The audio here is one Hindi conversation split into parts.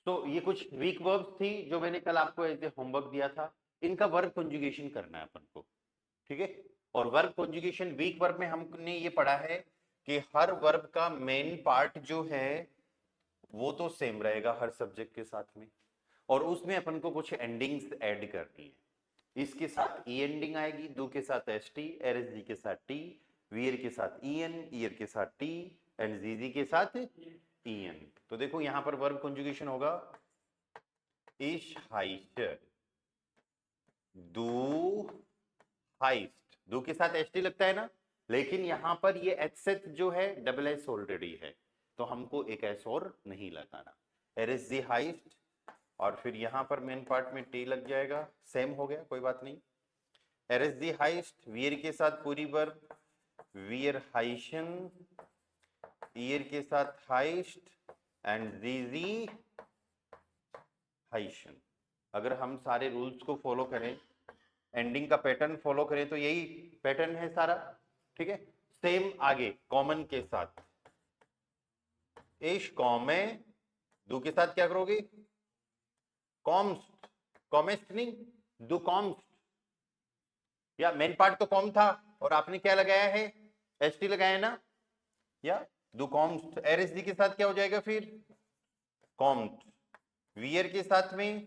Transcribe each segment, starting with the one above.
तो ये कुछ वीक वर्ब्स थी जो मैंने कल आपको ऐसे होमवर्क दिया था, इनका वर्ब कॉन्जुगेशन करना है अपन को, ठीक है। और वर्ब कॉन्जुगेशन वीक वर्ब में हमने ये पढ़ा है कि हर वर्ब का मेन पार्ट जो है वो तो सेम रहेगा हर सब्जेक्ट के साथ में, और उसमें अपन को कुछ एंडिंग्स ऐड करनी है। इसके साथ ई एंडिंग आएगी, डू के साथ एस टी, एरएसजी के साथ टी, वियर के साथ ई एन, ईयर के साथ टी, एंड जीजी के साथ ई एन। तो देखो यहां पर वर्ब कॉन्जुगेशन होगा, इश हाइस्ट, दू हाइस्ट, दू के साथ एस टी लगता है ना, लेकिन यहां पर ये एच जो है डबल एस ऑलरेडी है, तो हमको एक एस और नहीं लगाना। एरएस दी हाइस्ट, और फिर यहां पर मेन पार्ट में टी लग जाएगा, सेम हो गया, कोई बात नहीं। एरएस दी हाइस्ट, वियर के साथ पूरी वर्ब, वियर हाइशन, ईयर के साथ हाइस्ट, एंड जीजी हाइशन। अगर हम सारे रूल्स को फॉलो करें, एंडिंग का पैटर्न फॉलो करें, तो यही पैटर्न है सारा, ठीक है। सेम आगे कॉमन के साथ, इश कॉमे, दू के साथ क्या करोगे, कॉम्स्ट, कॉमेस्ट नहीं, दू कॉम्स्ट, या मेन पार्ट तो कॉम था और आपने क्या लगाया है, एस टी लगाया ना, या दू कॉम्स्ट, एरएसडी के साथ क्या हो जाएगा फिर, कॉम्ट, वियर के साथ में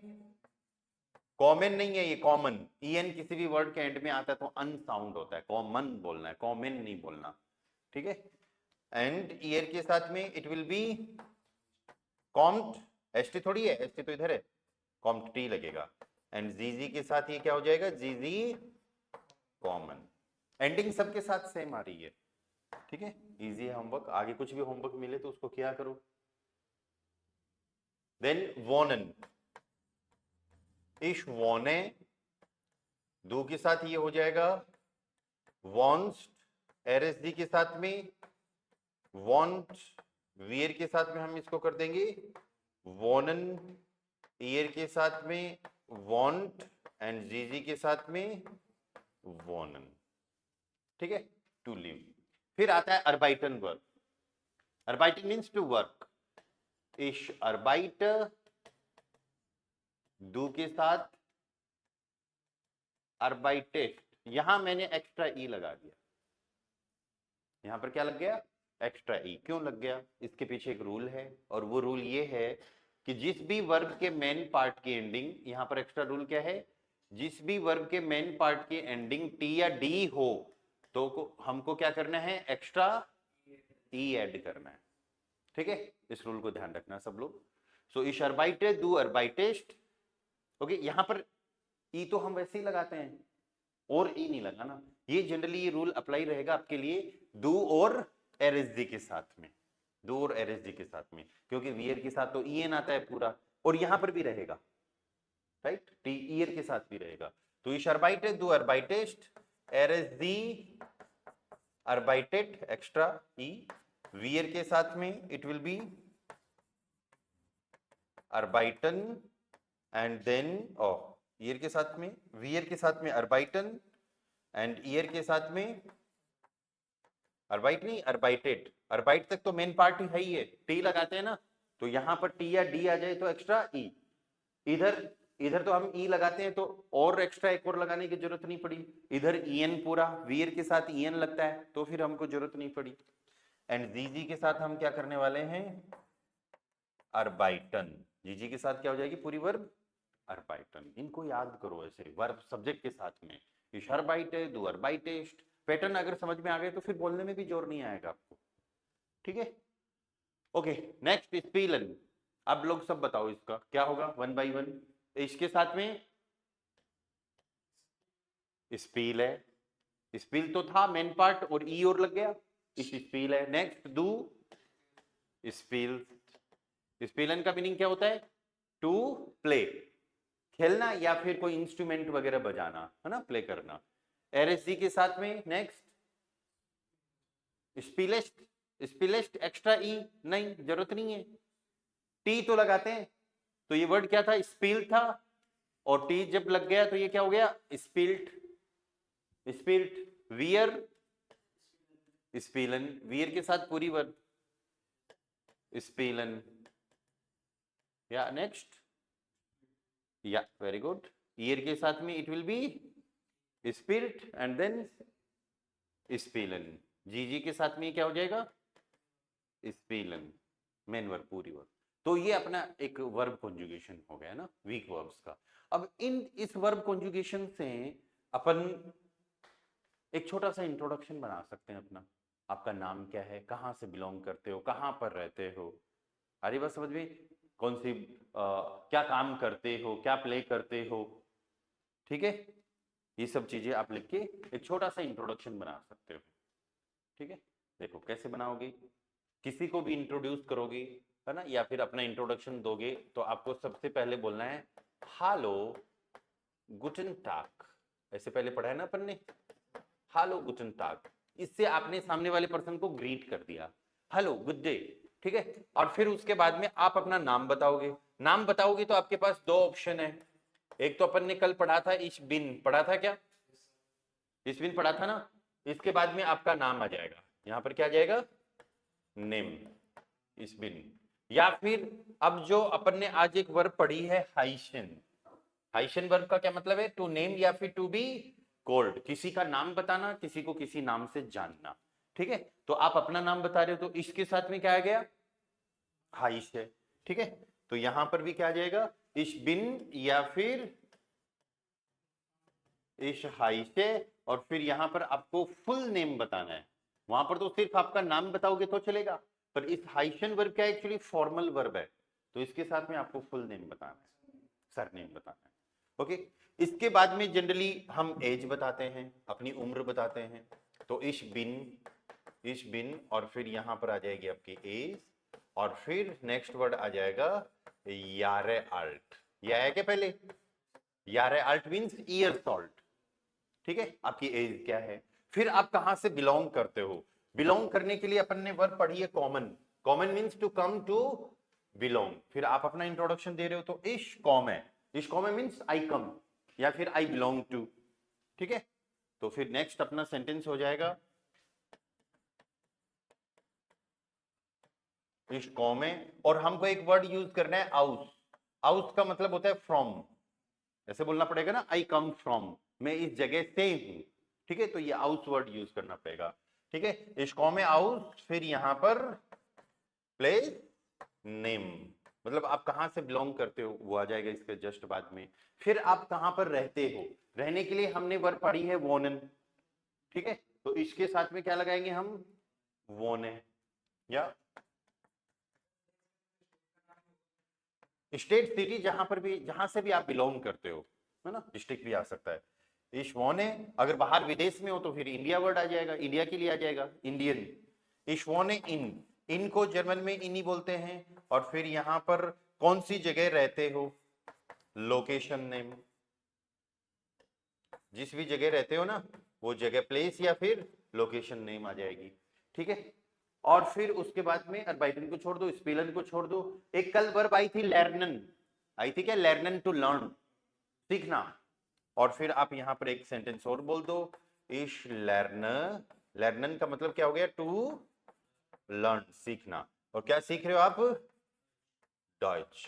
कॉमन नहीं है, ये कॉमन, ईएन किसी भी वर्ड के एंड में आता है तो अनसाउंड होता है, कॉमन बोलना है, कॉमन नहीं बोलना, ठीक है। एंड ईयर के साथ में it will B Comte, ST थोड़ी है, एसटी तो इधर है, कॉम्ट टी लगेगा, एंड जीजी के साथ ये क्या हो जाएगा, जीजी कॉमन। एंडिंग सबके साथ सेम आ रही है, ठीक है। इजी है होमवर्क, आगे कुछ भी होमवर्क मिले तो उसको क्या करो। देन वोनन, इश वोने, दो के साथ ये हो जाएगा वॉन्स्ट, एरएसडी के साथ में वॉन्ट, वियर के साथ में हम इसको कर देंगे वोनन, ईयर के साथ में वॉन्ट, एंड जीजी के साथ में वोनन, ठीक है, टू लिव। फिर आता है अर्बाइटन वर्ब। अर्बाइटन मीन्स टू वर्क, इश अर्बाइट, दू के साथ अर्बाइटेस्ट, यहां मैंने एक्स्ट्रा ई लगा दिया, यहां पर क्या लग गया, एक्स्ट्रा ई। क्यों लग गया, इसके पीछे एक रूल है, और वो रूल ये है कि जिस भी वर्ब के मेन पार्ट की एंडिंग, यहां पर एक्स्ट्रा रूल क्या है, जिस भी वर्ब के मेन पार्ट की एंडिंग टी या डी हो तो हमको क्या करना है, एक्स्ट्रा ई ऐड करना है, ठीक है। इस रूल को ध्यान रखना सब लोग। सो इश अर्बाइटे, दू अर्बाइटेस्ट, ओके। यहां पर ई तो हम वैसे ही लगाते हैं, और ई नहीं लगाना, ये जनरली ये रूल अप्लाई रहेगा आपके लिए डू और एरएसडी के साथ में, डू और एरएसडी के साथ में, क्योंकि वियर के साथ तो ईएन आता है पूरा, और यहां पर भी रहेगा, राइट, टी ईयर के साथ भी रहेगा। तो इश अर्बाइटे, दू अर्बाइटेस्ट, एरएसडी अर्बाइटेड, एक्स्ट्रा ई, वियर के साथ में इट विल बी अर्बाइटन, एंड देन ईयर के साथ में, वियर के साथ में अर्बाइटन, एंड ईयर के साथ में अर्बाइट नहीं, अर्बाइटेड। अर्बाइट तक तो मेन पार्ट है ही है, टी लगाते हैं ना, तो यहां पर टी या डी आ जाए तो एक्स्ट्रा ई, इधर इधर तो हम ई लगाते हैं तो और एक्स्ट्रा एक और लगाने की जरूरत नहीं पड़ी, इधर ईएन पूरा, वियर के साथ ईएन लगता है तो फिर हमको जरूरत नहीं पड़ी। एंड जीजी के साथ हम क्या करने वाले हैं, अर्बाइटन, जीजी के साथ क्या हो जाएगी पूरी वर्ब, अर्बाइटन। इनको याद करो ऐसे वर्ब सब्जेक्ट के साथ में, इश अर्बाइटे, दू अर्बाइटेस्ट, पैटर्न अगर समझ में आ गए तो फिर बोलने में भी जोर नहीं आएगा आपको, ठीक है। ओके, नेक्स्ट स्पीलन। अब लोग सब बताओ इसका क्या होगा, वन बाय वन। इसके साथ में स्पील है, स्पील तो था मेन पार्ट और ई और लग गया, इस स्पील है। नेक्स्ट डू स्पील, स्पीलन का मीनिंग क्या होता है, टू प्ले, खेलना या फिर कोई इंस्ट्रूमेंट वगैरह बजाना, है ना, प्ले करना। एरएसजी के साथ में नेक्स्ट स्पीलेस्ट, स्पीलेस्ट एक्स्ट्रा ई नहीं, जरूरत नहीं है, टी तो लगाते हैं, तो ये वर्ड क्या था, स्पील था, और टी जब लग गया तो ये क्या हो गया, स्पील्ट, स्पील्ट। वियर स्पीलन, वियर के साथ पूरी वर्ड स्पीलन, या नेक्स्ट, या वेरी गुड, ईयर के साथ में इट विल बी स्पिरिट एंड देन स्पीलन, जी के साथ में क्या हो जाएगा, स्पीलन, मेन वर्ब, पूरी वर्ब। तो ये अपना एक वर्ब कॉन्जुगेशन हो गया ना वीक वर्ब्स का। अब इस वर्ब कॉन्जुगेशन से अपन एक छोटा सा इंट्रोडक्शन बना सकते हैं अपना। आपका नाम क्या है, कहाँ से बिलोंग करते हो, कहाँ पर रहते हो, आ रही बात समझ में, कौन सी क्या काम करते हो, क्या प्ले करते हो, ठीक है, ये सब चीजें आप लिख के एक छोटा सा इंट्रोडक्शन बना सकते हो। ठीक है, देखो कैसे बनाओगे, किसी को भी इंट्रोड्यूस करोगे है ना, या फिर अपना इंट्रोडक्शन दोगे, तो आपको सबसे पहले बोलना है हालो गुटन टाग। ऐसे पहले पढ़ा है ना अपन ने, हालो गुटन टाग। इससे आपने सामने वाले पर्सन को ग्रीट कर दिया, हेलो गुड डे, ठीक है। और फिर उसके बाद में आप अपना नाम बताओगे। नाम बताओगे तो आपके पास दो ऑप्शन है, एक तो अपन ने कल पढ़ा था इश बिन, पढ़ा था क्या, इश बिन पढ़ा था ना। इसके बाद में आपका नाम आ जाएगा, यहां पर क्या आ जाएगा, नेम, इश बिन। या फिर अब जो अपन ने आज एक वर्ब पढ़ी है हाइशन, हाइशन वर्ब का क्या मतलब है, टू नेम या फिर टू बी कॉल्ड, किसी का नाम बताना, किसी को किसी नाम से जानना, ठीक है। तो आप अपना नाम बता रहे हो तो इसके साथ में क्या आ गया, हाइश है, ठीक है। तो यहां पर भी क्या आ जाएगा, इश बिन या फिर इश हाइशे, और फिर यहां पर आपको फुल नेम बताना है। वहां पर तो सिर्फ आपका नाम बताओगे तो चलेगा, पर इस हाइशन वर्ब क्या एक्चुअली फॉर्मल वर्ब है, तो इसके साथ में आपको फुल नेम बताना है, सरनेम बताना है। ओके, इसके बाद में जनरली हम एज बताते हैं, अपनी उम्र बताते हैं, तो इश बिन और फिर यहां पर आ जाएगी आपकी एज, और फिर नेक्स्ट वर्ड आ जाएगा यारे आल्ट। यह है क्या पहले, यारे आल्ट मींस ईयर्स ओल्ड, ठीक है, आपकी एज क्या है। फिर आप कहां से बिलोंग करते हो, बिलोंग करने के लिए अपन ने वर्ब पढ़ी है common, common means to come to belong. फिर आप अपना इंट्रोडक्शन दे रहे हो तो इश कॉम है, इश कॉम है मींस आई कम या फिर आई बिलोंग टू, ठीक है। तो फिर नेक्स्ट अपना सेंटेंस हो जाएगा इश कॉम है, और हमको एक वर्ड यूज करना है आउस। आउस का मतलब होता है फ्रॉम, ऐसे बोलना पड़ेगा ना, आई कम फ्रॉम, मैं इस जगह से हूं, ठीक है। तो ये आउस वर्ड यूज करना पड़ेगा, ठीक है। इश कॉम है आउस, फिर यहां पर प्लेस नेम, मतलब आप कहां से बिलोंग करते हो वो आ जाएगा इसके जस्ट बाद में। फिर आप कहां पर रहते हो, रहने के लिए हमने वर्ब पढ़ी है वोनन, ठीक है। तो इसके साथ में क्या लगाएंगे हम, वोने, या स्टेट सिटी, जहां पर भी, जहां से भी आप बिलोंग करते हो, है ना, डिस्ट्रिक्ट भी आ सकता है। इश वोने, अगर बाहर विदेश में हो तो फिर इंडिया वर्ड आ जाएगा, इंडिया के लिए आ जाएगा इंडियन। इश वोने इन को जर्मन में इनी बोलते हैं। और फिर यहां पर कौन सी जगह रहते हो, लोकेशन नेम, जिस भी जगह रहते हो ना वो जगह प्लेस या फिर लोकेशन नेम आ जाएगी, ठीक है। और फिर उसके बाद में अर्बाइटन को छोड़ दो, स्पेलन को छोड़ दो, एक कल वर्ब आई थी लर्नन, आई थी क्या, लर्नन, टू लर्न, सीखना। और फिर आप यहां पर एक सेंटेंस और बोल दो, इश लर्न, लर्नन का मतलब क्या हो गया, टू लर्न, सीखना। और क्या सीख रहे हो आप, डॉइच,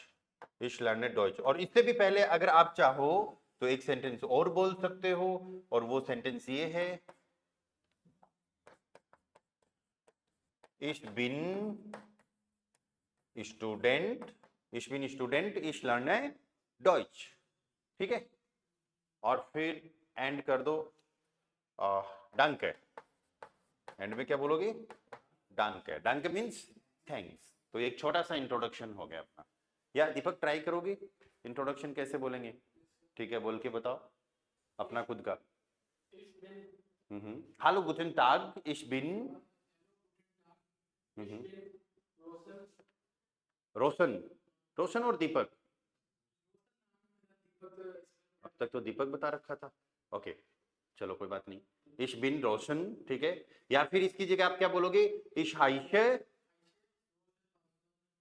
इश लर्न डॉइच। और इससे भी पहले अगर आप चाहो तो एक सेंटेंस और बोल सकते हो, और वो सेंटेंस ये है, इश बिन स्टूडेंट, इश बिन स्टूडेंट, इश लर्न डॉइच, ठीक है। और फिर एंड कर दो डंके, एंड में क्या बोलोगे, डंके, डंके मींस थैंक्स। तो एक छोटा सा इंट्रोडक्शन हो गया अपना। या दीपक ट्राई करोगे इंट्रोडक्शन कैसे बोलेंगे, ठीक है, बोल के बताओ अपना खुद का। हालो गुटन टाग, इश बिन रोशन, रोशन और दीपक, अब तक तो दीपक बता रखा था, ओके चलो कोई बात नहीं, इश बिन रोशन, ठीक है। या फिर इसकी जगह आप क्या बोलोगे, इश हाइशे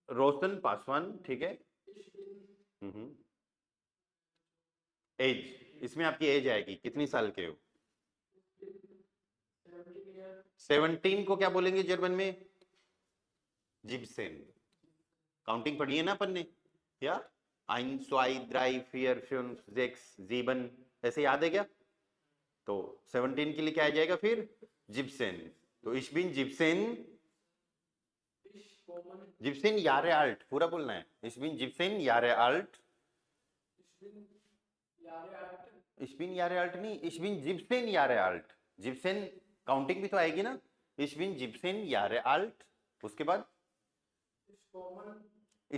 रोशन पासवान, ठीक है। एज, इसमें आपकी एज आएगी, कितनी साल के हो, 17 को क्या बोलेंगे जर्मन में, जिब्सेन, काउंटिंग पढ़ी है ना अपन ने, या 1, 2, 3, 4, 5, 6, 7 ऐसे याद है क्या? तो 17 के लिए क्या आ जाएगा फिर? जिप्सेन। तो ich bin जिप्सेन, जिप्सेन यारे आल्ट पूरा बोलना है। ich bin जिप्सेन यारे आल्ट, ich bin यारे आल्ट नहीं, ich bin जिप्सेन यारे आल्ट। जिप्सेन काउंटिंग भी तो आएगी ना। ich bin जिप्सेन यारे आल्ट, उसके बाद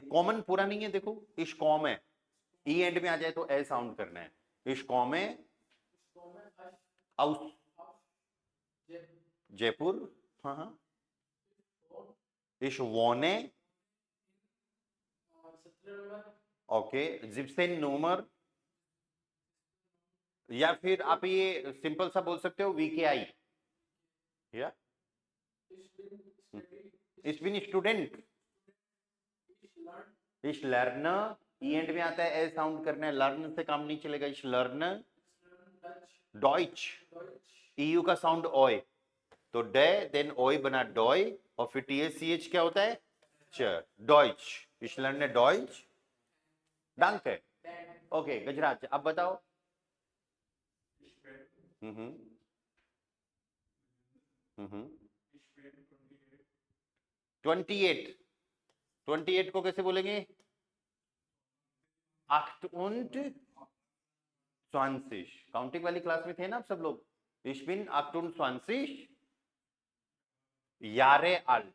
कॉमन पूरा नहीं है, देखो इश कॉम है, ई एंड में आ जाए तो ए साउंड करना है। इश कॉम है आउस जयपुर, हाँ हाँ। इश वोने, ओके। जिप्सेन नूमर, या फिर आप ये सिंपल सा बोल सकते हो वीकेआई, या इश बिन स्टूडेंट, इश लर्नर, ई एंड में आता है ए साउंड करना है, लर्न से काम नहीं चलेगा। इश लर्नर डॉइच, ईयू का साउंड ओए, तो डे देन ओए बना डॉय, और फिर टीएचसीएच क्या होता है? च, डॉइच। इश लर्नर डॉइच, danke, ओके। गजराज अब बताओ। हम्म 28, 28 को कैसे बोलेंगे? 28, काउंटिंग वाली क्लास में थे ना आप सब लोग। Ich bin 28 Jahre alt,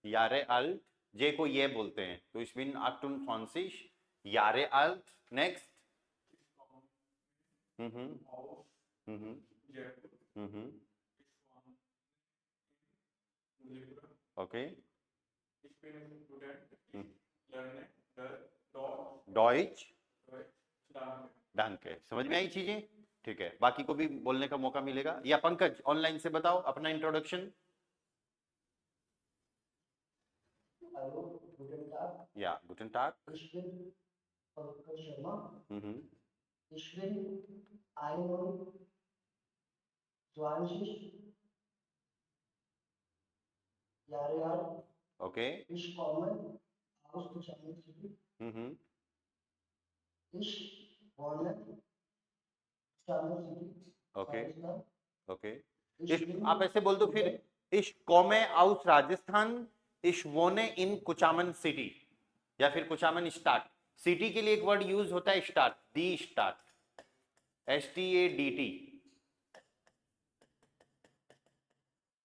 Jahre alt, जे को ये बोलते हैं, तो ich bin 28 Jahre alt। Next. Okay. Deutsche, danke, समझ में आई चीजें? ठीक है, बाकी को भी बोलने का मौका मिलेगा। या पंकज ऑनलाइन से बताओ अपना इंट्रोडक्शन। Hallo, guten Tag. या गुटन टाग। Ich bin Pankaj Sharma. हम्म Ich bin 21 Jahre alt. Okay. Ich komme aus Kuchami City. हम्म Ich wohne Kuchami City, okay Rajasthan. Okay. Ich bin आप ऐसे बोल दो फिर, इश कौमे आउस राजस्थान, इश वोने इन कुचामन सिटी, या फिर कुचामन स्टार्ट। सिटी के लिए एक वर्ड यूज होता है स्टार्ट, दी स्टार्ट, STADT।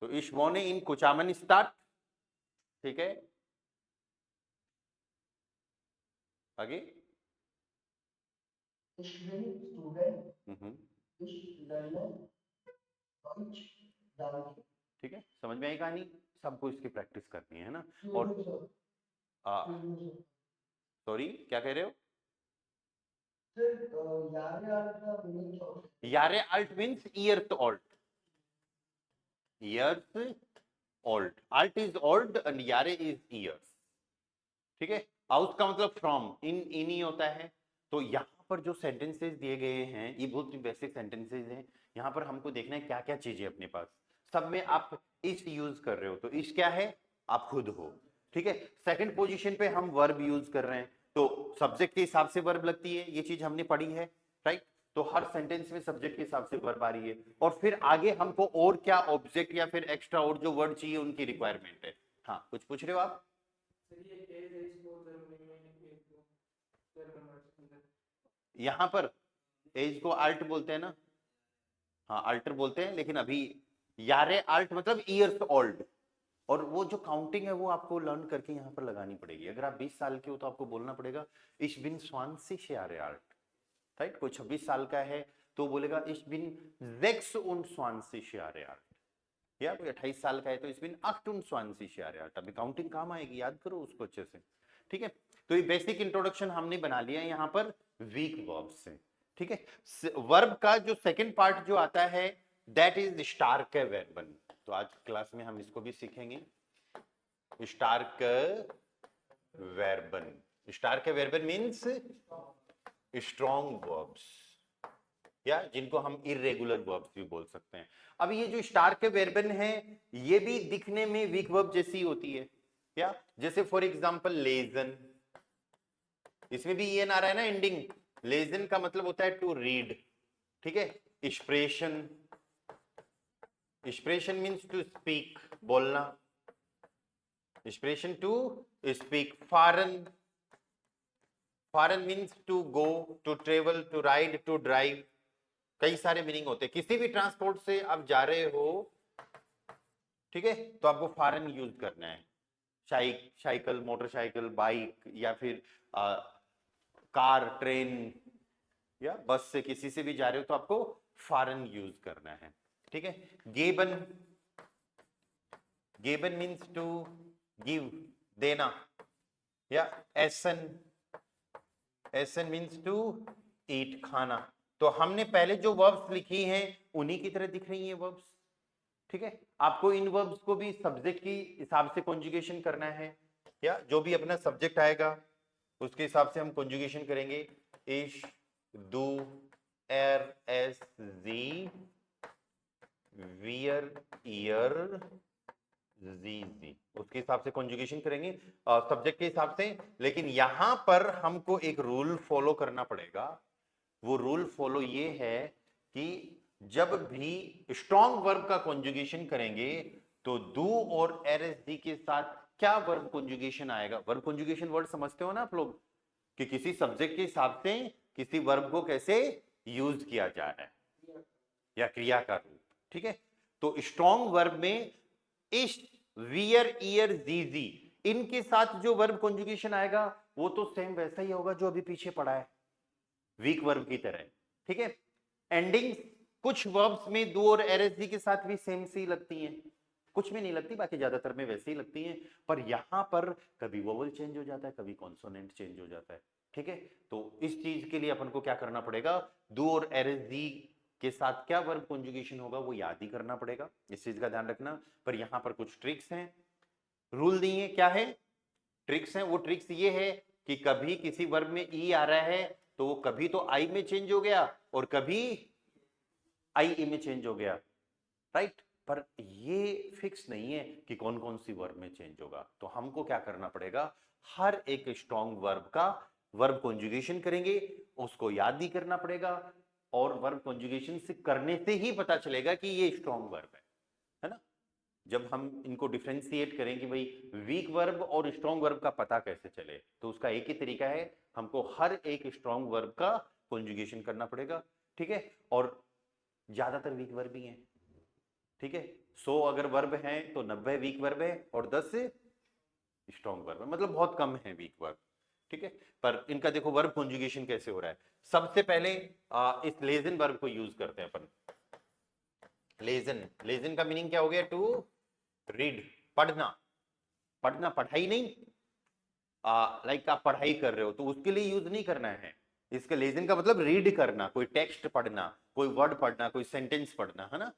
तो इश वोने इन कुचामन स्टार्ट, ठीक है। आगे। Ich bin Student. हम्म Ich lerne Deutsch. Danke. ठीक है, समझ में आई कहानी? सबको इसकी प्रैक्टिस करनी है ना। और सॉरी क्या कह रहे हो? यारे अल्ट means years old, years old, अल्ट इज ओल्ड एंड यारे इज ईयर्स, ठीक है। आउट का मतलब फ्रॉम, इन ही होता है। तो यहाँ पर जो सेंटेंसेस दिए गए हैं ये बहुत बेसिक सेंटेंसेस हैं। यहाँ पर हमको देखना है क्या क्या चीजें अपने पास, सब में आप इस यूज कर रहे हो, तो इस क्या है? आप खुद हो, ठीक है। सेकंड पोजीशन पे हम वर्ब यूज कर रहे हैं, तो सब्जेक्ट के हिसाब से वर्ब लगती है, ये चीज हमने पढ़ी है, राइट। तो हर सेंटेंस में सब्जेक्ट के हिसाब से वर्ब आ रही है, और फिर आगे हमको और क्या ऑब्जेक्ट या फिर एक्स्ट्रा और जो वर्ड चाहिए उनकी रिक्वायरमेंट है। हाँ, कुछ पूछ रहे हो आप? यहाँ पर एज को अल्ट बोलते हैं ना, हाँ अल्टर बोलते हैं, लेकिन अभी यारे अल्ट मतलब ईयर्स ओल्ड, और वो जो काउंटिंग है वो आपको लर्न करके यहाँ पर लगानी पड़ेगी। अगर आप 20 साल के हो तो आपको बोलना पड़ेगा इश बिन 20 यारे अल्ट, राइट। कोई 26 साल का है तो बोलेगा इश बिन 26 यारे अल्ट, या कोई 28 साल का है तो इश बिन 28 यारे अल्ट। अभी काउंटिंग काम आएगी, याद करो उसको अच्छे से, ठीक है। तो ये बेसिक इंट्रोडक्शन हमने बना लिया है यहाँ पर वीक वर्ब से, ठीक है। वर्ब का जो सेकंड पार्ट जो आता है दैट इज स्टार्क वर्बन, तो आज क्लास में हम इसको भी सीखेंगे। स्टार्क वर्बन, स्टार्क वर्बन मींस स्ट्रॉन्ग वर्ब्स, या जिनको हम इरेगुलर वर्ब्स भी बोल सकते हैं। अब ये जो स्टार्क वर्बन है ये भी दिखने में वीक वर्ब जैसी होती है, क्या? जैसे फॉर एग्जांपल लेजन, इसमें भी EN आ रहा है ना एंडिंग। लेजन का मतलब होता है टू रीड, ठीक है। एक्सप्रेशन, एक्सप्रेशन मीन्स टू स्पीक, बोलना। एक्सप्रेशन टू स्पीक। फॉरेन, फॉरेन means to go, to travel, to ride, to drive. कई सारे मीनिंग होते हैं। किसी भी ट्रांसपोर्ट से आप जा रहे हो, ठीक है, तो आपको फॉरेन यूज करना है। साइकिल, मोटरसाइकिल, बाइक, या फिर कार, ट्रेन या बस से किसी से भी जा रहे हो तो आपको फॉरेन यूज करना है, ठीक है। गेबन, गेबन मीन्स टू गिव, देना। या एसन, एसन मीन्स टू ईट, खाना। तो हमने पहले जो वर्ब्स लिखी हैं उन्हीं की तरह दिख रही हैं वर्ब्स, ठीक है। आपको इन वर्ब्स को भी सब्जेक्ट की हिसाब से कॉन्जुगेशन करना है, या जो भी अपना सब्जेक्ट आएगा उसके हिसाब से हम कॉन्जुगेशन करेंगे। इश, डू, एर, एस, जी, वियर, ईयर, जी, उसके हिसाब से कॉन्जुगेशन करेंगे सब्जेक्ट के हिसाब से। लेकिन यहां पर हमको एक रूल फॉलो करना पड़ेगा। वो रूल फॉलो ये है कि जब भी स्ट्रॉन्ग वर्ब का कॉन्जुगेशन करेंगे तो डू और एरएसडी के साथ क्या वर्ब कॉन्जुगेशन आएगा। वर्ब कॉन्जुगेशन वर्ड समझते हो ना आप लोग, कि किसी सब्जेक्ट के हिसाब से किसी वर्ब को कैसे यूज किया जा रहा है, या क्रिया का रूप, ठीक है। तो स्ट्रॉन्ग वर्ब में इश, वियर, ईयर, जीजी, इनके साथ जो वर्ब कॉन्जुगेशन आएगा वो तो सेम वैसा ही होगा जो अभी पीछे पढ़ा है, वीक वर्ब की तरह, ठीक है। एंडिंग्स कुछ वर्ब्स में डू और एरएसडी के साथ भी सेम सी लगती हैं, कुछ में नहीं लगती, बाकी ज्यादातर में वैसे ही लगती हैं। पर यहां पर कभी वोवल चेंज हो जाता है, कभी कॉन्सोनेंट चेंज हो जाता है, ठीक है। तो इस चीज के लिए अपन को क्या करना पड़ेगा, डू और एरएसडी के साथ क्या वर्ब कॉन्जुगेशन होगा वो याद ही करना पड़ेगा, इस चीज का ध्यान रखना। पर यहां पर कुछ ट्रिक्स हैं, रूल नहीं है, क्या है, ट्रिक्स हैं। वो ट्रिक्स ये है कि कभी किसी वर्ब में ई आ रहा है तो वो कभी तो आई में चेंज हो गया और कभी आई ई में चेंज हो गया, राइट। पर ये फिक्स नहीं है कि कौन कौन सी वर्ब में चेंज होगा। तो हमको क्या करना पड़ेगा, हर एक स्ट्रॉन्ग वर्ब का वर्ब कॉन्जुगेशन करेंगे, उसको याद ही करना पड़ेगा। और वर्ब कॉन्जुगेशन से करने से ही पता चलेगा कि ये स्ट्रॉन्ग वर्ब है ना। जब हम इनको डिफ्रेंशिएट करें कि भाई वीक वर्ब और स्ट्रॉन्ग वर्ब का पता कैसे चले, तो उसका एक ही तरीका है, हमको हर एक स्ट्रॉन्ग वर्ब का कॉन्जुगेशन करना पड़ेगा, ठीक है। और ज्यादातर वीक वर्ब ही हैं, ठीक है। 100 अगर वर्ब हैं तो 90 वीक वर्ब है और 10 स्ट्रॉन्ग वर्ब है, मतलब बहुत कम है वीक वर्ब, ठीक है। पर इनका देखो वर्ब कॉन्जुगेशन कैसे हो रहा है। सबसे पहले इस लेजन वर्ब को यूज करते हैं अपन। लेजन, लेजन का मीनिंग क्या हो गया, टू रीड, पढ़ना। पढ़ना, पढ़ाई नहीं, लाइक आप पढ़ाई कर रहे हो तो उसके लिए यूज नहीं करना है। इसका लेजन का मतलब रीड करना, कोई टेक्स्ट पढ़ना, कोई वर्ड पढ़ना, कोई सेंटेंस पढ़ना, है ना।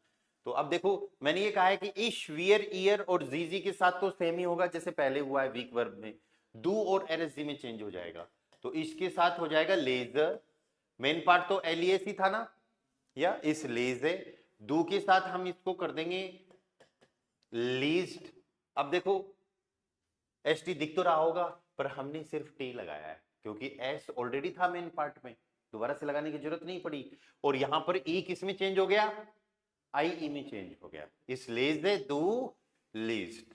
तो अब देखो मैंने ये कहा है कि इश, वियर, ईयर और जीजी के साथ तो सेम ही होगा जैसे पहले हुआ है वीक वर्ब में। डू और एरएसजी में चेंज हो जाएगा, तो इसके साथ हो जाएगा लेजर। मेन पार्ट तो एलईएस ही था ना, या इस लेज है। डू के साथ हम इसको कर देंगे लीज्ड। अब देखो एस टी दिख तो रहा होगा पर हमने सिर्फ टी लगाया है क्योंकि एस ऑलरेडी था मेन पार्ट में, दोबारा से लगाने की जरूरत नहीं पड़ी। और यहां पर ई किस में चेंज हो गया, आई ई में चेंज हो गया, इस लेज है दो लीस्ट।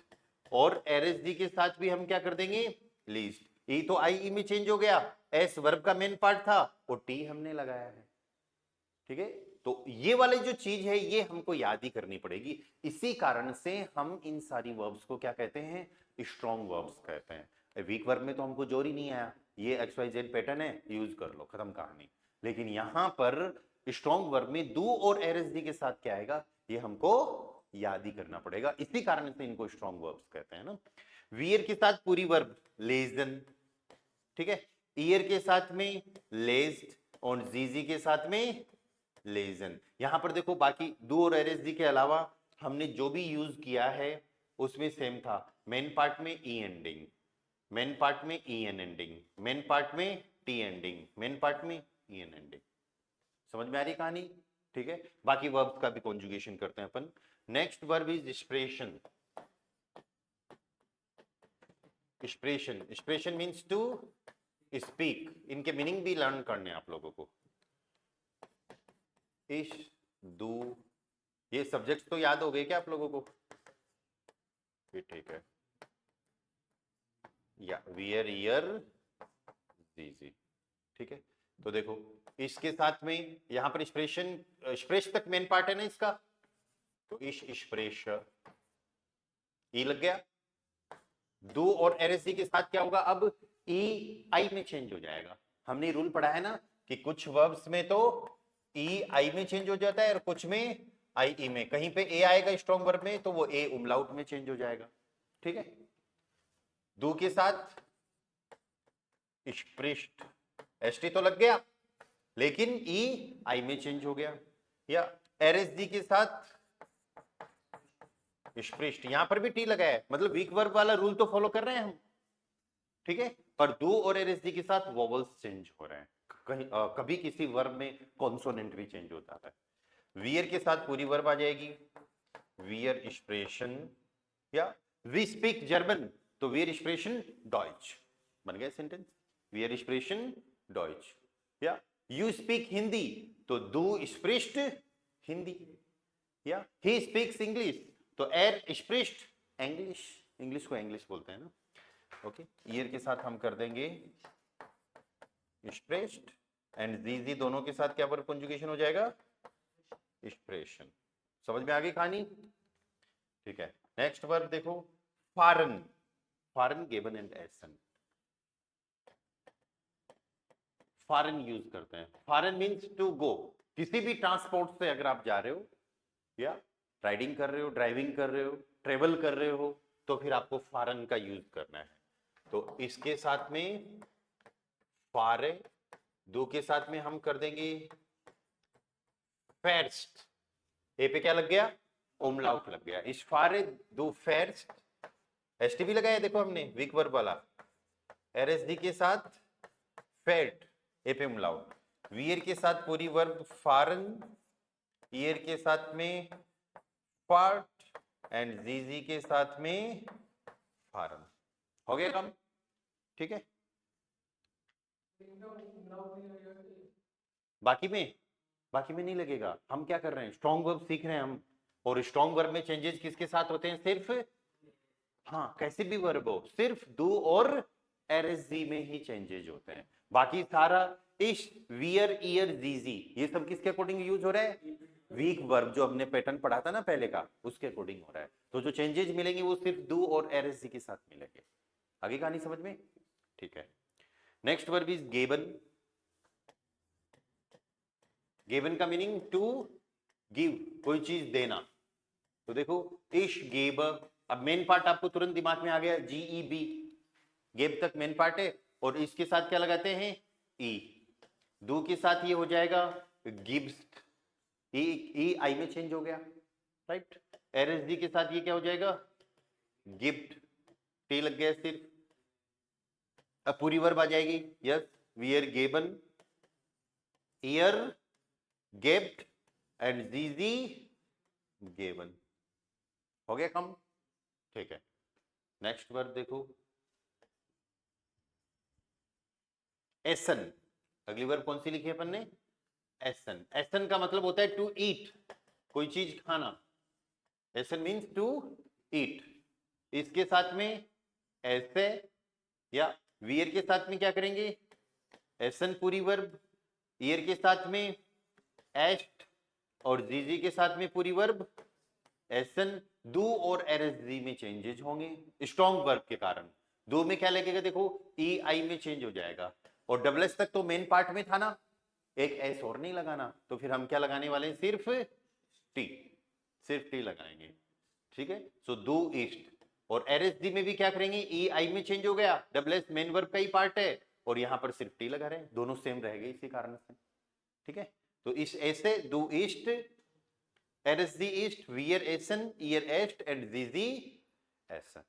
और एरएसडी के साथ भी हम क्या कर देंगे, लीस्ट। ई तो आई ई में चेंज हो गया, एस वर्ब का मेन पार्ट था और टी हमने लगाया है, ठीक है। तो ये वाली जो चीज है ये हमको याद ही करनी पड़ेगी। इसी कारण से हम इन सारी वर्ब्स को क्या कहते हैं, स्ट्रॉन्ग वर्ब्स कहते हैं। वीक वर्ब में तो हमको जोर ही नहीं आया, ये एक्स वाई जेड पैटर्न है, यूज कर लो, खत्म कहानी। लेकिन यहां पर स्ट्रॉन्ग वर्ब में डू और एरएसडी के साथ क्या आएगा ये हमको याद ही करना पड़ेगा, इसी कारण से इनको स्ट्रॉन्ग वर्ब्स कहते हैं ना। वियर के साथ पूरी वर्ब लेजन, ठीक है। ईयर के साथ में लेज्ड और जीजी के साथ में लेजन। यहां पर देखो बाकी डू और एरएसडी के अलावा हमने जो भी यूज किया है उसमें सेम था। मेन पार्ट में ई एंडिंग, मेन पार्ट में E an ending, main part में टी एंडिंग, मेन पार्ट में ई एन एंडिंग। समझ में आ रही कहानी, ठीक है। बाकी वर्ब्स का भी कॉन्जुगेशन करते हैं अपन। नेक्स्ट वर्ब इज एक्सप्रेशन। एक्सप्रेशन, एक्सप्रेशन मींस टू स्पीक, इनके मीनिंग भी लर्न करने हैं आप लोगों को। इश, डू, ये सब्जेक्ट्स तो याद हो गए क्या आप लोगों को? ठीक है। या वियर, ईयर, जी, ठीक है। तो देखो इसके साथ में यहां पर एक्सप्रेशन, एक्सप्रेस तक मेन पार्ट है ना इसका, तो इश, एक्सप्रेश, ई लग गया। डू और एरएससी के साथ क्या होगा, अब ई आई में चेंज हो जाएगा। हमने रूल पढ़ा है ना कि कुछ वर्ब्स में तो ई आई में चेंज हो जाता है और कुछ में आई ई में। कहीं पे ए आएगा स्ट्रॉन्ग वर्ब में तो वो ए उमलाउट में चेंज हो जाएगा, ठीक है। डू के साथ स्प्रिस्ट, एसटी तो लग गया लेकिन ई आई में चेंज हो गया। या एरएसडी के साथ स्प्रिस्ट, यहां पर भी टी लगा है, मतलब वीक वर्ब वाला रूल तो फॉलो कर रहे हैं हम, ठीक है। पर डू और एरएसडी के साथ वोवल्स चेंज हो रहे हैं, कहीं कभी किसी वर्ब में कॉन्सोनेंट भी चेंज होता है। वियर के साथ पूरी वर्ब आ जाएगी, वियर एक्सप्रेशन। या वी स्पीक जर्मन, तो वियर एक्सप्रेशन डॉइच, बन गया सेंटेंस, वियर एक्सप्रेशन डॉइच। या यू स्पीक हिंदी, तो दू स्प्रिस्ट हिंदी। या ही स्पीक्स इंग्लिश, तो एर स्प्रिस्ट इंग्लिश, इंग्लिश को इंग्लिश बोलते हैं ना, ओके। ईयर के साथ हम कर देंगे एक्सप्रेस्ड एंड जी दोनों के साथ क्या वर्ब कंजुगेशन हो जाएगा, एक्सप्रेशन। समझ में आ गई कहानी, ठीक है। नेक्स्ट वर्ब देखो, foreign, foreign given and essence, foreign use करते हैं। फॉरेन मींस टू गो, किसी भी ट्रांसपोर्ट से अगर आप जा रहे हो या राइडिंग कर रहे हो, ड्राइविंग कर रहे हो, ट्रेवल कर रहे हो, तो फिर आपको फॉरेन का यूज करना है। तो इसके साथ में फारे, दो के साथ में हम कर देंगे फेर्स्ट, ए पे क्या लग गया, ओमलाउट लग गया। इस फारे दो फेर्स्ट, एसटी भी लगाया देखो हमने वीक वर्ब वाला। एरएसडी के साथ फेट, ए पे ओमलाउट। वियर के साथ पूरी वर्ब फारन, ईयर के साथ में पार्ट एंड जीजी के साथ में फारन। हो गया काम, ठीक है। बाकी में नहीं लगेगा। हम क्या कर रहे हैं, स्ट्रॉन्ग वर्ब सीख रहे हैं हम, और स्ट्रॉन्ग वर्ब में चेंजेस किसके साथ होते हैं, सिर्फ, हाँ कैसे भी वर्ब हो, सिर्फ डू और एरएसजी में ही चेंजेस होते हैं। बाकी सारा इश, वियर, ईयर, जीजी ये सब किसके अकॉर्डिंग यूज हो रहा है, वीक वर्ब जो हमने पैटर्न पढ़ा था ना पहले का, उसके अकॉर्डिंग हो रहा है। तो जो चेंजेस मिलेंगे वो सिर्फ डू और एरएसजी के साथ मिलेंगे। आगे कहानी समझ में, ठीक है। Next verb is गेबन। गेबन का मीनिंग टू गिव, कोई चीज देना। तो देखो इश गेब, अब मेन पार्ट आपको तुरंत दिमाग में आ गया, जीईबी, गेब तक मेन पार्ट है, और इसके साथ क्या लगाते हैं, ई। डू के साथ ये हो जाएगा गिव्स, ई आई में चेंज हो गया, राइट। एरएसडी के साथ ये क्या हो जाएगा, गिफ्ट, टी लग गया सिर्फ। अब पूरी वर्ब आ जाएगी, यस, वियर गेबन, ईयर गेप्ट एंड जीजी गेबन। हो गया कम, ठीक है। नेक्स्ट वर्ब देखो, एसन। अगली वर्ब कौन सी लिखी है अपन ने, एसन। एसन का मतलब होता है टू ईट, कोई चीज खाना। एसन मीन्स टू ईट। इसके साथ में ऐसे, या वियर के साथ में क्या करेंगे, एसन पूरी वर्ब, ईयर के साथ में एस्ट, और जीजी के साथ में पूरी वर्ब एसन। डू और एरएसजी में चेंजेस होंगे स्ट्रॉन्ग वर्ब के कारण। दो में क्या लगेगा देखो, ई आई में चेंज हो जाएगा, और डबल एस तक तो मेन पार्ट में था ना, एक एस और नहीं लगाना, तो फिर हम क्या लगाने वाले हैं, सिर्फ टी, सिर्फ टी लगाएंगे, ठीक है। सो डू ईस्ट, और एरएसडी में भी क्या करेंगे, ई आई में चेंज हो गया, डबल एस मेन वर्ब का ही पार्ट है, और यहां पर सिर्फ टी लगा रहे हैं, दोनों सेम रहेंगे इसी कारण से, ठीक है। तो इस ऐसे डू ईस्ट, एरएसडी ईस्ट, वियर एसन, ईयर एस्ट एंड जीजी एसन।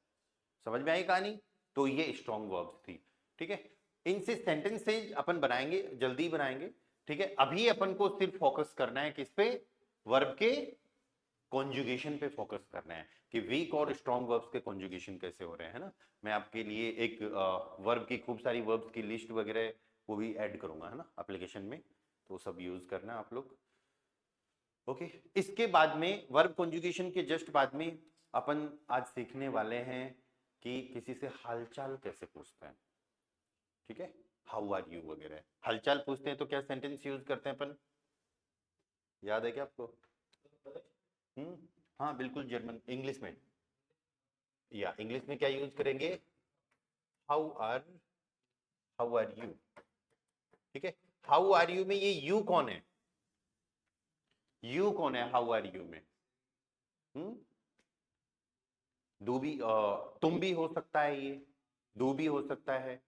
समझ में आई कहानी, तो ये स्ट्रॉन्ग वर्ब्स थी, ठीक है। इनसे सेंटेंसेज अपन बनाएंगे, जल्दी बनाएंगे, ठीक है। अभी अपन को सिर्फ फोकस करना है किस पे, वर्ब के कॉन्जुगेशन पे फोकस करना है कि वीक और स्ट्रॉन्ग वर्ब्स के कॉन्जुगेशन कैसे हो रहे हैं, है ना। मैं आपके लिए एक वर्ब की खूब सारी वर्ब्स की लिस्ट वगैरह वो भी ऐड करूंगा, है ना, एप्लीकेशन में, तो सब यूज करना आप लोग। ओके, इसके बाद में वर्ब कॉन्जुगेशन के जस्ट बाद में अपन आज सीखने वाले हैं कि किसी से हालचाल कैसे पूछते हैं, ठीक है, हाउ आर यू वगैरह। हालचाल पूछते हैं तो क्या सेंटेंस यूज करते हैं अपन, याद है क्या आपको? हाँ बिल्कुल, जर्मन इंग्लिश में, या इंग्लिश में क्या यूज करेंगे, हाउ आर यू, ठीक है। हाउ आर यू में ये यू कौन है, यू कौन है हाउ आर यू में? डू भी तुम भी हो सकता है, ये डू भी हो सकता है,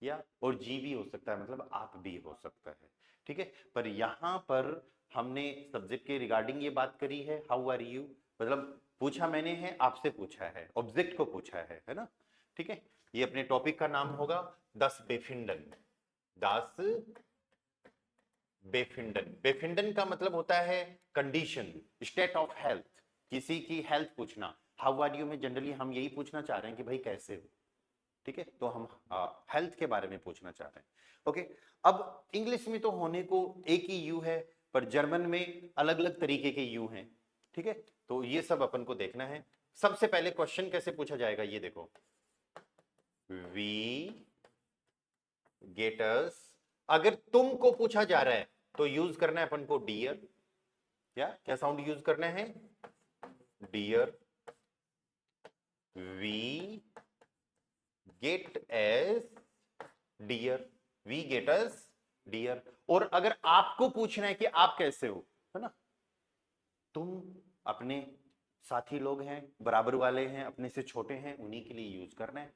या और जी भी हो सकता है, मतलब आप भी हो सकता है, ठीक है। पर यहां पर हमने सब्जेक्ट के रिगार्डिंग ये बात करी है, हाउ आर यू, मतलब पूछा मैंने है, आपसे पूछा है, ऑब्जेक्ट को पूछा है ना, ठीक है। ये अपने टॉपिक का नाम होगा दस बेफिंडन। दास बेफिंडन, बेफिंडन का मतलब होता है कंडीशन, स्टेट ऑफ हेल्थ, किसी की हेल्थ पूछना। हाउ आर यू में जनरली हम यही पूछना चाह रहे हैं कि भाई कैसे हो, ठीक है, तो हम हेल्थ के बारे में पूछना चाह रहे हैं। ओके, अब इंग्लिश में तो होने को एक ही यू है, पर जर्मन में अलग अलग तरीके के यू हैं, ठीक है, तो ये सब अपन को देखना है। सबसे पहले क्वेश्चन कैसे पूछा जाएगा, ये देखो, वी गेटर्स, अगर तुमको पूछा जा रहा है तो यूज करना है अपन को डियर, क्या साउंड यूज करना है, डियर, वी गेट एस डियर, वी गेट अस डियर। और अगर आपको पूछना है कि आप कैसे हो, है ना, तुम अपने साथी लोग हैं, बराबर वाले हैं, अपने से छोटे हैं, उन्हीं के लिए यूज करना है,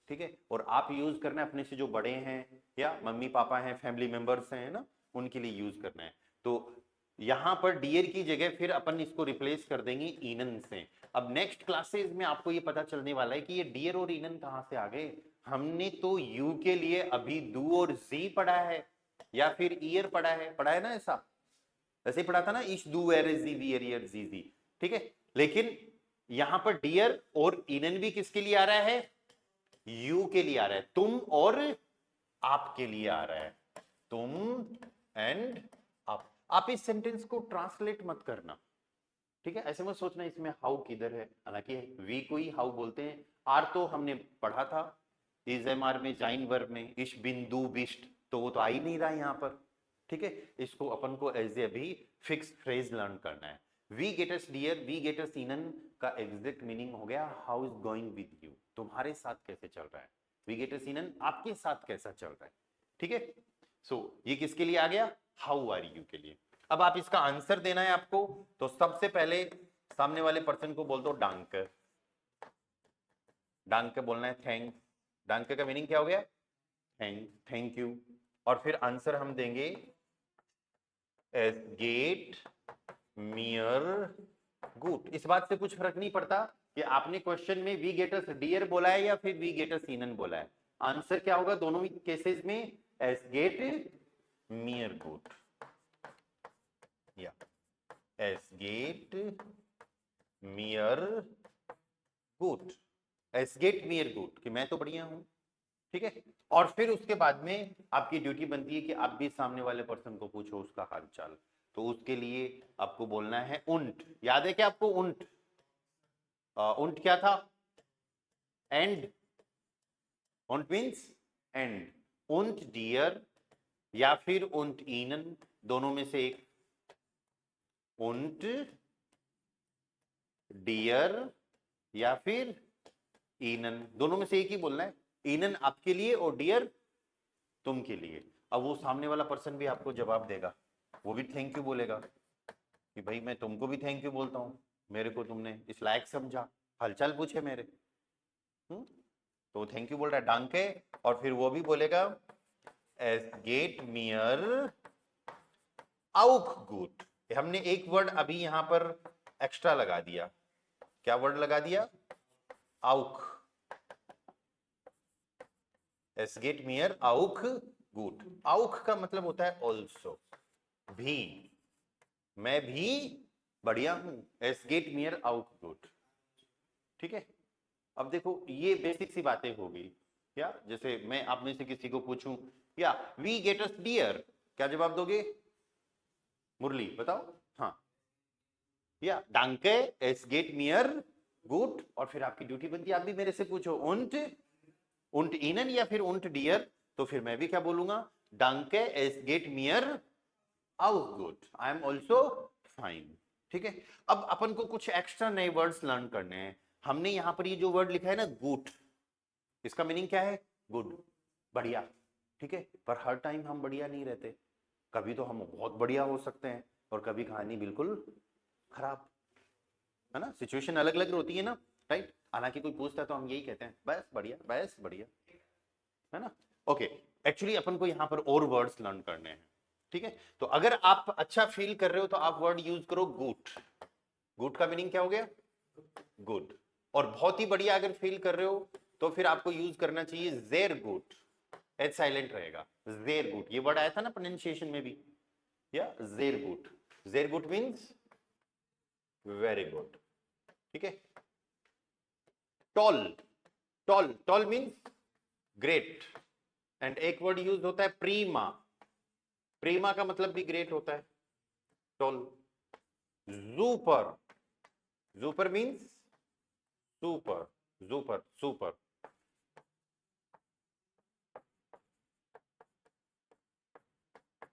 ठीक है। और आप यूज करना है अपने से जो बड़े हैं, या मम्मी पापा हैं, फैमिली मेंबर्स हैं ना, उनके लिए यूज करना है। तो यहां पर डियर की जगह फिर अपन इसको रिप्लेस कर देंगे इनन से। अब नेक्स्ट क्लासेस में आपको ये पता चलने वाला है कि ये डियर और इनन कहां से आ गए। हमने तो यू के लिए अभी डू और जी पढ़ा है, या फिर ईयर पढ़ा है ना, ऐसा ऐसे ही पढ़ा था ना, इश डू वेर जी वी ईयर जी जी, ठीक है। लेकिन यहां पर डियर और इनन भी किसके लिए आ रहा है, यू के लिए आ रहा है, तुम और आपके लिए आ रहा है, तुम एंड आप इस सेंटेंस को ट्रांसलेट मत करना, ठीक है, ऐसे मत सोचना इसमें हाउ किधर है, हालांकि वी को ही हाउ बोलते हैं। आर तो हमने पढ़ा था इज एम आर में, जाइन वर्ब में, इश बिंदु बिस्ट, तो वो तो आ ही नहीं रहा यहां पर, ठीक है। इसको अपन को एज ए अभी फिक्स फ्रेज लर्न करना है। वी गेटस डियर, वी गेटस इनन का एग्जैक्ट मीनिंग हो गया how is going with you, तुम्हारे साथ कैसे चल रहा है, वी गेटस इनन आपके साथ कैसा चल रहा है, ठीक है। सो ये किसके लिए आ गया, हाउ आर यू के लिए। अब आप इसका आंसर देना है आपको, तो सबसे पहले सामने वाले पर्सन को बोल दो डांके, डांके बोलना है थैंक्स, डांके का मीनिंग क्या हो गया, थैंक यू। और फिर आंसर हम देंगे एस गेट मियर गुड। इस बात से कुछ फर्क नहीं पड़ता कि आपने क्वेश्चन में वी गेटस डियर बोला है या फिर वी गेटस इनन बोला है, आंसर क्या होगा दोनों केसेस में, एस गेट मियर गुड, या एस गेट मियर गुड, एस गेट मियर गुड कि मैं तो बढ़िया हूं, ठीक है। और फिर उसके बाद में आपकी ड्यूटी बनती है कि आप भी सामने वाले पर्सन को पूछो उसका हाल चाल, तो उसके लिए आपको बोलना है उंट, याद है क्या आपको उंट, उंट क्या था, एंड, उंट मीन्स एंड, उंट डियर या फिर उंट इनन, दोनों में से एक, उंट डियर या फिर इनन, दोनों में से एक ही बोलना है, इनन आपके लिए और डियर तुम के लिए। अब वो सामने वाला पर्सन भी आपको जवाब देगा, वो भी थैंक यू बोलेगा कि भाई मैं तुमको भी थैंक यू बोलता हूँ, मेरे को तुमने इस लायक समझा, हालचाल पूछे मेरे, तो थैंक यू बोल रहा है डांके। और फिर वो भी बोलेगा एस गेट मियर आउक गुड, हमने एक वर्ड अभी यहां पर एक्स्ट्रा लगा दिया, क्या वर्ड लगा दिया, आउक, एस गेट मियर आउक गुड। आउक का मतलब होता है ऑल्सो, भी, मैं भी बढ़िया हूं, एस गेट मियर आउट गुड। ठीक है, अब देखो ये बेसिक सी बातें होगी। या जैसे मैं आप में से किसी को पूछूं, या वी गेट अस डियर, क्या जवाब दोगे? मुरली बताओ। हाँ, या डांके एस गेट मियर गुड, और फिर आपकी ड्यूटी बनती है आप भी मेरे से पूछो उंट उंट इनन या फिर उंट डियर, तो फिर मैं भी क्या बोलूंगा? डांके एस गेट मियर आउट गुड, आई एम ऑल्सो फाइन। ठीक है, अब अपन को कुछ एक्स्ट्रा नए वर्ड्स लर्न करने हैं। हमने यहां पर ये जो वर्ड लिखा है ना गुड, इसका मीनिंग क्या है? गुड, बढ़िया। ठीक है, पर हर टाइम हम बढ़िया नहीं रहते, कभी तो हम बहुत बढ़िया हो सकते हैं और कभी कहानी बिल्कुल खराब, है ना? सिचुएशन अलग अलग होती है ना, राइट? हालांकि कोई पूछता है तो हम यही कहते हैं बस बढ़िया, बस बढ़िया, है ना? ओके, एक्चुअली अपन को यहाँ पर और वर्ड्स लर्न करने हैं। ठीक है, तो अगर आप अच्छा फील कर रहे हो तो आप वर्ड यूज करो गुड। गुड का मीनिंग क्या हो गया? गुड। और बहुत ही बढ़िया अगर फील कर रहे हो तो फिर आपको यूज करना चाहिए जेर गुड, एच साइलेंट रहेगा, जेर गुड। ये वर्ड आया था ना प्रोनाउंसिएशन में भी, या जेर गुड। जेर गुड मीन्स वेरी गुड। ठीक है, टॉल, टॉल, टॉल मीन्स ग्रेट। एंड एक वर्ड यूज होता है प्रीमा, प्रीमा का मतलब भी ग्रेट होता है, टॉल। जूपर, जूपर मीन्स सुपर, जूपर सुपर।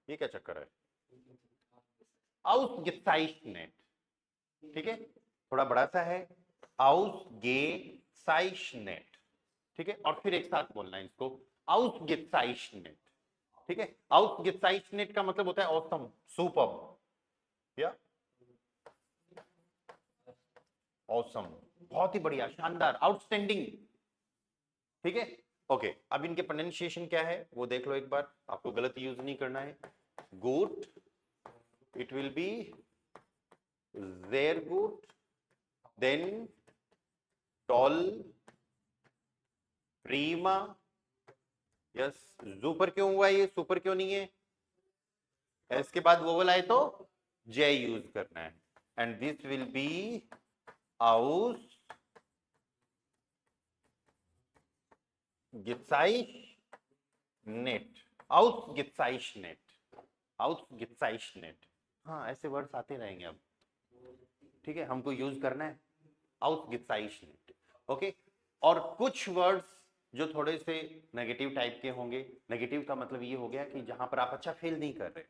ये क्या चक्कर है? आउसगेसाइशनेट, ठीक है, थोड़ा बड़ा सा है, आउसगेसाइशनेट। ठीक है, और फिर एक साथ बोलना है इसको, आउसगेसाइशनेट। ठीक है, आउसगेसाइशनेट का मतलब होता है ऑसम, सुपर्ब, या ऑसम, बहुत ही बढ़िया, शानदार, आउटस्टैंडिंग। ठीक है, ओके, अब इनके प्रोनाउंसिएशन क्या है वो देख लो एक बार, आपको गलत यूज नहीं करना है। गुड, इट विल बी देयर गुड, देन टॉल, प्रीमा, यस। सुपर क्यों हुआ? ये सुपर क्यों नहीं है? एस के बाद वोवल आए तो जे यूज करना है, एंड दिस विल बी आउस गेसाइशनेट, आउस गेसाइशनेट, आउस गेसाइशनेट। हाँ, ऐसे वर्ड्स आते रहेंगे अब। ठीक है, हमको यूज करना है आउस गेसाइशनेट। ओके, और कुछ वर्ड्स जो थोड़े से नेगेटिव टाइप के होंगे, नेगेटिव का मतलब ये हो गया कि जहां पर आप अच्छा फील नहीं कर रहे।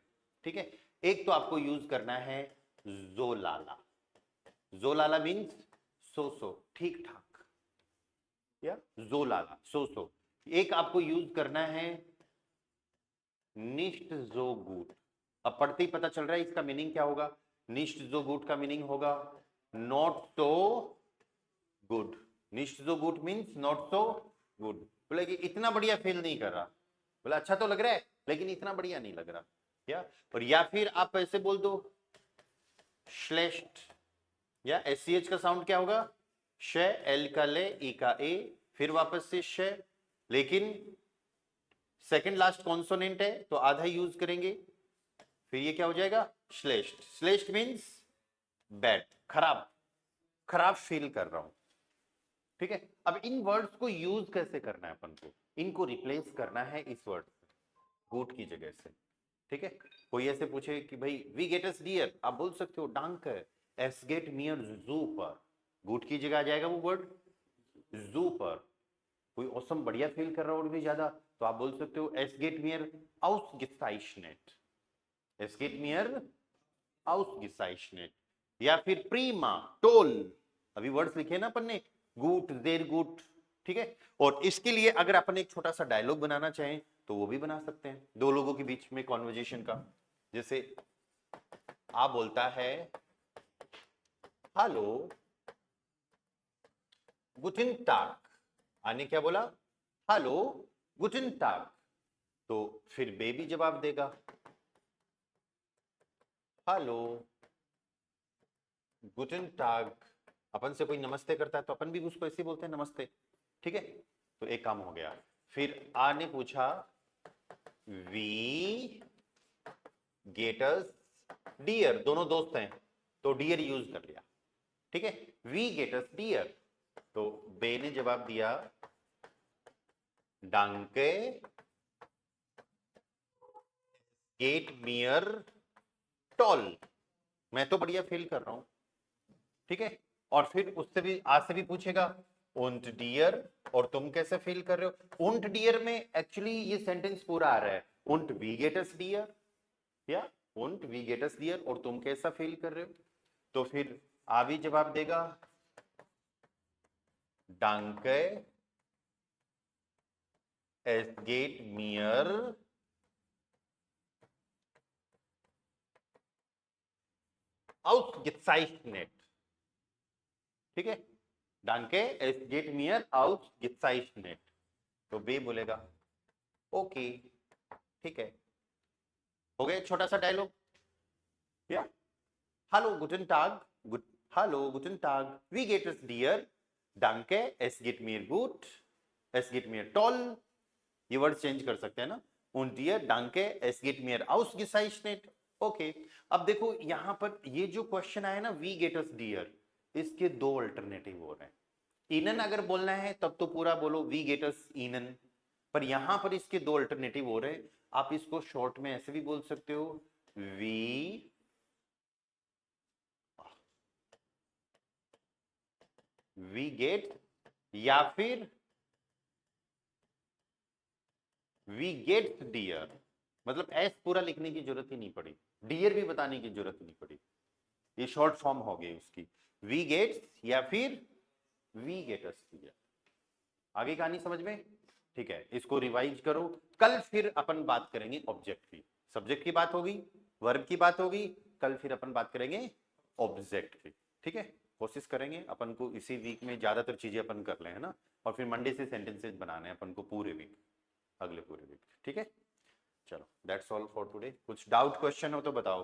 ठीक है, एक तो आपको यूज करना है जोलाला, जोलाला मीन्स सो सो, ठीक ठाक, या जोलाला सो सो। एक आपको यूज करना है निष्ट जो गुट, अब पढ़ते ही पता चल रहा है इसका मीनिंग क्या होगा। निष्ट जो गुट का मीनिंग होगा नॉट सो गुड, निष्ट जो गुट मीन्स नॉट सो गुड। बोले कि इतना बढ़िया फील नहीं कर रहा, बोला अच्छा तो लग रहा है लेकिन इतना बढ़िया नहीं लग रहा, या और या फिर आप ऐसे बोल दो श्लेष्ठ, या एससीएच का साउंड क्या होगा? श, एल का ले, ई का ए, फिर वापस से श, लेकिन सेकंड लास्ट कॉन्सोनेंट है तो आधा यूज करेंगे, फिर ये क्या हो जाएगा? श्लेष्ठ। श्लेष्ठ मीन्स बैड, खराब, खराब फील कर रहा हूं। ठीक है, अब इन वर्ड्स को यूज कैसे करना है अपन को? इनको रिप्लेस करना है इस वर्ड से, गुड की जगह से। ठीक है, कोई ऐसे पूछे कि भाई वी गेट अस डियर, आप बोल सकते हो डांक एस गेट मियर जू पर, गुड की जगह आ जाएगा वो वर्ड जू पर। कोई औसम बढ़िया फील कर रहा हो और भी ज्यादा, तो आप बोल सकते हो एस गेट मियर आउसगेसाइशनेट, एस गेट मियर आउसगेसाइशनेट। या फिर प्रीमा, टोल, अभी वर्ड्स लिखे ना अपन ने, गुट, देर गुट। ठीक है, और इसके लिए अगर अपन एक छोटा सा डायलॉग बनाना चाहें तो वो भी बना सकते हैं, दो लोगों के बीच में कॉन्वर्जेशन का। जैसे आ बोलता है हेलो गुटिन टाग, आने क्या बोला? हेलो गुटिन टाग, तो फिर बेबी जवाब देगा हेलो गुटिन टाग। अपन से कोई नमस्ते करता है तो अपन भी उसको ऐसे बोलते हैं नमस्ते। ठीक है, तो एक काम हो गया। फिर आ ने पूछा वी गेट अस डियर, दोनों दोस्त हैं, तो डियर यूज कर लिया, ठीक है। वी गेट अस डियर, तो बे ने जवाब दिया डांके गेट मियर टॉल। मैं तो बढ़िया फील कर रहा हूं, ठीक है। और फिर उससे भी आज से भी पूछेगा उंट डियर, और तुम कैसे फील कर रहे हो। उंट डियर में एक्चुअली ये सेंटेंस पूरा आ रहा है, उंट वी गेट अस डियर या उंट वी गेट अस डियर, और तुम कैसा फील कर रहे हो। तो फिर आवी जवाब देगा डांके एस गेट मियर ausgezeichnet, ठीक है। डांके एस गेट मियर ausgezeichnet, तो बे बोलेगा ओके, ठीक है। हो गया छोटा सा डायलॉग या हेलो गुटन टाग, गुड हेलो गुटन टाग, वी गेट अस डियर, डांके एस गेट मियर गुड, एस गेट मियर टॉल, ये वर्ड चेंज कर सकते हैं ना, उन डियर डांके एस गेट मियर ausgezeichnet, ओके। अब देखो यहां पर ये जो क्वेश्चन आया ना वी गेट अस डियर, इसके दो अल्टरनेटिव हो रहे हैं। इनन अगर बोलना है तब तो पूरा बोलो वी गेट अस इनन, पर यहां पर इसके दो अल्टरनेटिव हो रहे हैं। आप इसको शॉर्ट में ऐसे भी बोल सकते हो वी गेट, या फिर वी गेट डियर, मतलब एस पूरा लिखने की जरूरत ही नहीं पड़ी, डियर भी बताने की जरूरत नहीं पड़ी, ये शॉर्ट फॉर्म हो गई उसकी, वी गेट्स या फिर वी गेटस डियर। आगे कहानी समझ में, ठीक है। इसको रिवाइज करो, कल फिर अपन बात करेंगे ऑब्जेक्ट की। सब्जेक्ट की बात होगी, वर्ब की बात होगी, कल फिर अपन बात करेंगे ऑब्जेक्ट की, ठीक है। कोशिश करेंगे अपन को इसी वीक में ज्यादातर चीजें अपन कर लें, है ना। और फिर मंडे से सेंटेंसेस बनाने हैं अपन को पूरे वीक, अगले पूरे वीक, ठीक है। चलो दैट्स ऑल फॉर टुडे। कुछ डाउट क्वेश्चन हो तो बताओ।